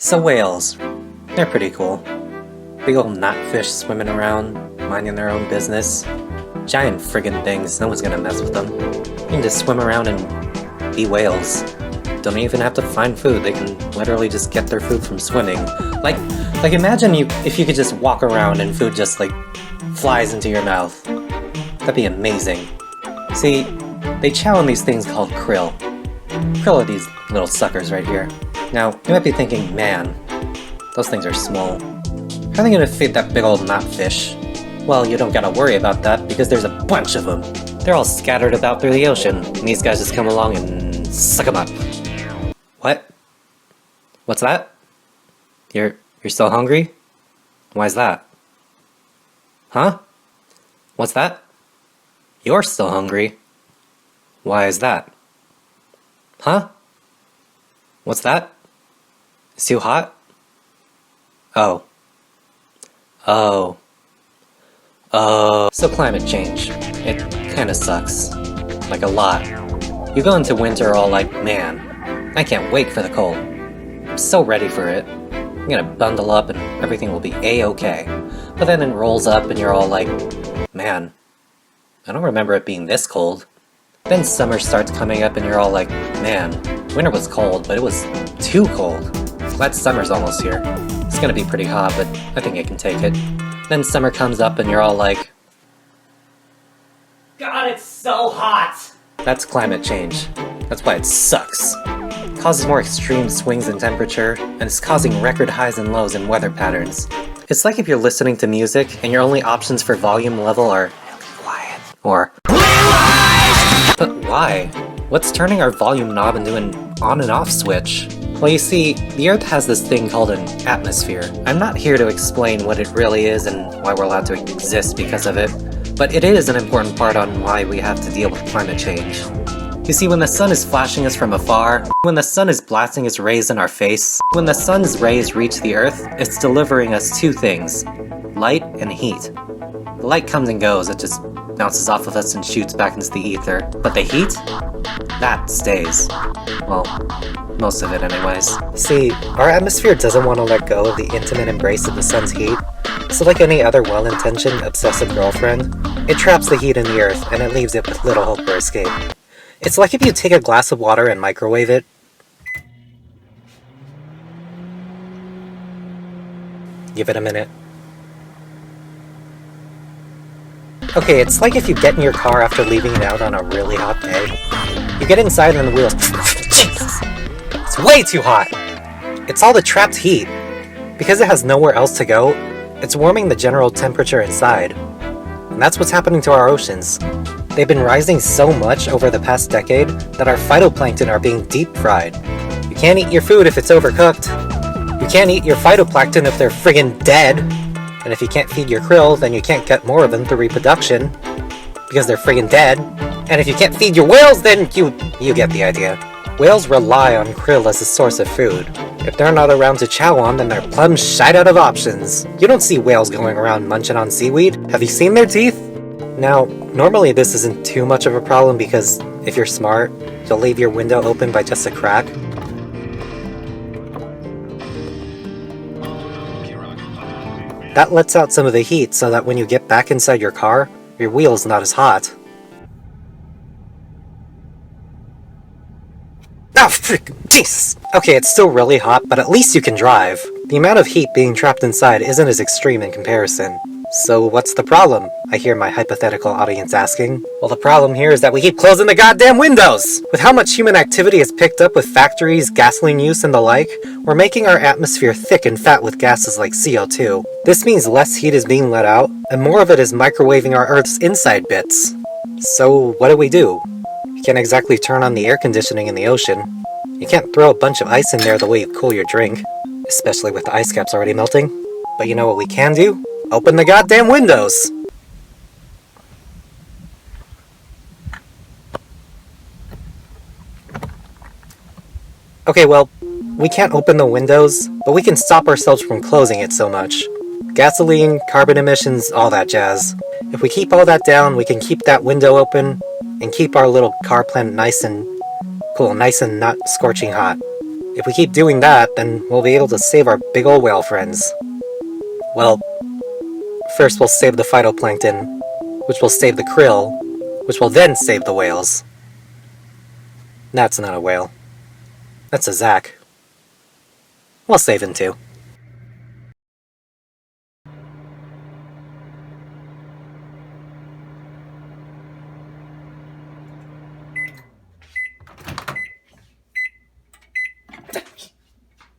So whales, they're pretty cool. Big old knotfish swimming around, minding their own business. Giant friggin' things, no one's gonna mess with them. You can just swim around and be whales. Don't even have to find food, they can literally just get their food from swimming. Like imagine if you could just walk around and food just flies into your mouth. That'd be amazing. See, they chow on these things called krill. Krill are these little suckers right here. Now, you might be thinking, man, those things are small. How are they gonna feed that big old knotfish? Well, you don't gotta worry about that because there's a bunch of them. They're all scattered about through the ocean, and these guys just come along and suck them up. What? What's that? You're still hungry? Why's that? Huh? What's that? You're still hungry. Why is that? Huh? What's that? It's too hot? Oh. So climate change. It kinda sucks. Like a lot. You go into winter all like, man, I can't wait for the cold. I'm so ready for it. I'm gonna bundle up and everything will be a-okay. But then it rolls up and you're all like, man, I don't remember it being this cold. Then summer starts coming up and you're all like, man, winter was cold, but it was too cold. Glad summer's almost here. It's gonna be pretty hot, but I think I can take it. Then summer comes up and you're all like, God, it's so hot! That's climate change. That's why it sucks. It causes more extreme swings in temperature, and it's causing record highs and lows in weather patterns. It's like if you're listening to music and your only options for volume level are quiet or but why? What's turning our volume knob into an on and off switch? Well, you see, the Earth has this thing called an atmosphere. I'm not here to explain what it really is and why we're allowed to exist because of it, but it is an important part on why we have to deal with climate change. You see, when the sun is flashing us from afar, when the sun is blasting its rays in our face, when the sun's rays reach the Earth, it's delivering us two things: light and heat. The light comes and goes, it just bounces off of us and shoots back into the ether. But the heat? That stays. Well, most of it anyways. See, our atmosphere doesn't want to let go of the intimate embrace of the sun's heat, so like any other well-intentioned, obsessive girlfriend, it traps the heat in the Earth and it leaves it with little hope for escape. It's like if you take a glass of water and microwave it. Give it a minute. Okay, it's like if you get in your car after leaving it out on a really hot day. You get inside and the wheels... Jesus! It's way too hot! It's all the trapped heat. Because it has nowhere else to go, it's warming the general temperature inside. And that's what's happening to our oceans. They've been rising so much over the past decade that our phytoplankton are being deep-fried. You can't eat your food if it's overcooked. You can't eat your phytoplankton if they're friggin' dead. And if you can't feed your krill, then you can't get more of them through reproduction, because they're friggin' dead. And if you can't feed your whales, then you get the idea. Whales rely on krill as a source of food. If they're not around to chow on, then they're plumb shite out of options. You don't see whales going around munching on seaweed. Have you seen their teeth? Now, normally this isn't too much of a problem because if you're smart, you'll leave your window open by just a crack. That lets out some of the heat so that when you get back inside your car, your wheel's not as hot. Oh, frick! Jesus! Okay, it's still really hot, but at least you can drive. The amount of heat being trapped inside isn't as extreme in comparison. So what's the problem? I hear my hypothetical audience asking. Well, the problem here is that we keep closing the goddamn windows! With how much human activity has picked up with factories, gasoline use, and the like, we're making our atmosphere thick and fat with gases like CO2. This means less heat is being let out, and more of it is microwaving our Earth's inside bits. So what do? You can't exactly turn on the air conditioning in the ocean. You can't throw a bunch of ice in there the way you cool your drink, especially with the ice caps already melting. But you know what we can do? Open the goddamn windows! Okay, well, we can't open the windows, but we can stop ourselves from closing it so much. Gasoline, carbon emissions, all that jazz. If we keep all that down, we can keep that window open and keep our little car planet nice and cool, nice and not scorching hot. If we keep doing that, then we'll be able to save our big ol' whale friends. Well, first we'll save the phytoplankton, which will save the krill, which will then save the whales. That's not a whale. That's a Zack. We'll save him too.